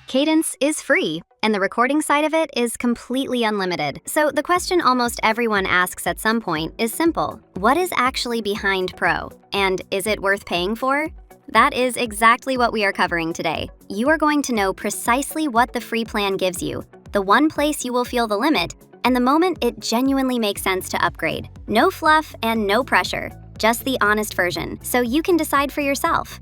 Cadence is free, and the recording side of it is completely unlimited. So the question almost everyone asks at some point is simple. What is actually behind Pro? And is it worth paying for? That is exactly what we are covering today. You are going to know precisely what the free plan gives you, the one place you will feel the limit, and the moment it genuinely makes sense to upgrade. No fluff and no pressure, just the honest version, so you can decide for yourself.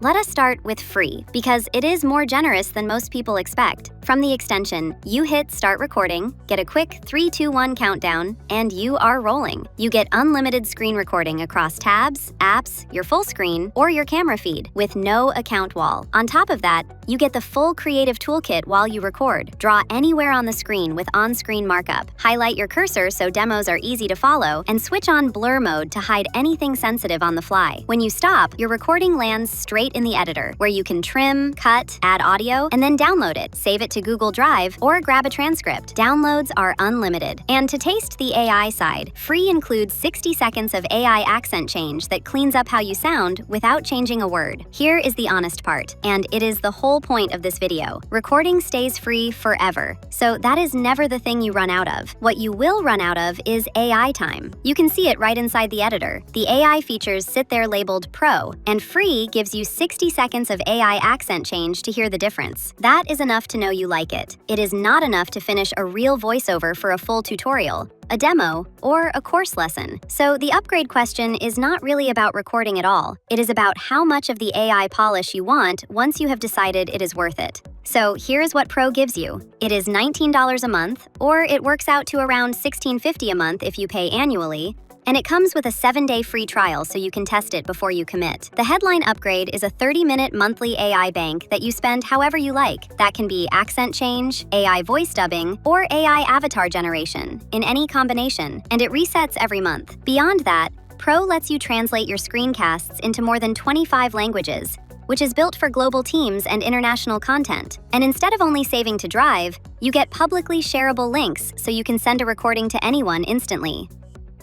Let us start with free, because it is more generous than most people expect. From the extension, you hit start recording, get a quick 3, 2, 1 countdown, and you are rolling. You get unlimited screen recording across tabs, apps, your full screen, or your camera feed, with no account wall. On top of that, you get the full creative toolkit while you record. Draw anywhere on the screen with on-screen markup. Highlight your cursor so demos are easy to follow, and switch on blur mode to hide anything sensitive on the fly. When you stop, your recording lands straight in the editor, where you can trim, cut, add audio, and then download it. Save it to Google Drive or grab a transcript. Downloads are unlimited. And to taste the AI side, free includes 60 seconds of AI accent change that cleans up how you sound without changing a word. Here is the honest part, and it is the whole point of this video. Recording stays free forever, so that is never the thing you run out of. What you will run out of is AI time. You can see it right inside the editor. The AI features sit there labeled Pro, and free gives you 60 seconds of AI accent change to hear the difference. That is enough to know you like it. It is not enough to finish a real voiceover for a full tutorial, a demo, or a course lesson. So the upgrade question is not really about recording at all. It is about how much of the AI polish you want once you have decided it is worth it. So here's what Pro gives you. It is $19 a month, or it works out to around $16.50 a month if you pay annually, and it comes with a 7-day free trial so you can test it before you commit. The headline upgrade is a 30-minute monthly AI bank that you spend however you like. That can be accent change, AI voice dubbing, or AI avatar generation, in any combination, and it resets every month. Beyond that, Pro lets you translate your screencasts into more than 25 languages, which is built for global teams and international content. And instead of only saving to Drive, you get publicly shareable links so you can send a recording to anyone instantly.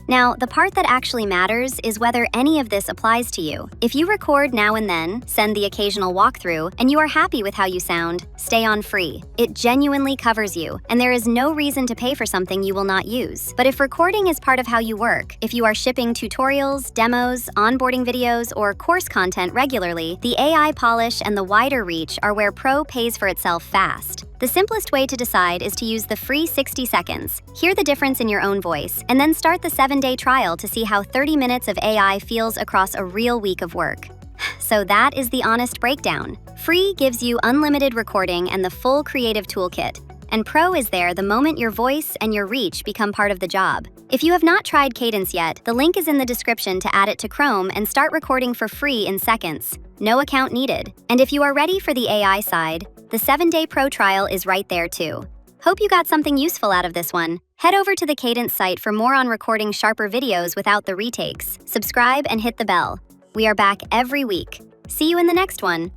Now, the part that actually matters is whether any of this applies to you. If you record now and then, send the occasional walkthrough, and you are happy with how you sound, stay on free. It genuinely covers you, and there is no reason to pay for something you will not use. But if recording is part of how you work, if you are shipping tutorials, demos, onboarding videos, or course content regularly, the AI polish and the wider reach are where Pro pays for itself fast. The simplest way to decide is to use the free 60 seconds, hear the difference in your own voice, and then start the 7-day trial to see how 30 minutes of AI feels across a real week of work. So that is the honest breakdown. Free gives you unlimited recording and the full creative toolkit, and Pro is there the moment your voice and your reach become part of the job. If you have not tried Cadence yet, the link is in the description to add it to Chrome and start recording for free in seconds. No account needed. And if you are ready for the AI side, the 7-day Pro trial is right there too. Hope you got something useful out of this one. Head over to the Cadence site for more on recording sharper videos without the retakes. Subscribe and hit the bell. We are back every week. See you in the next one.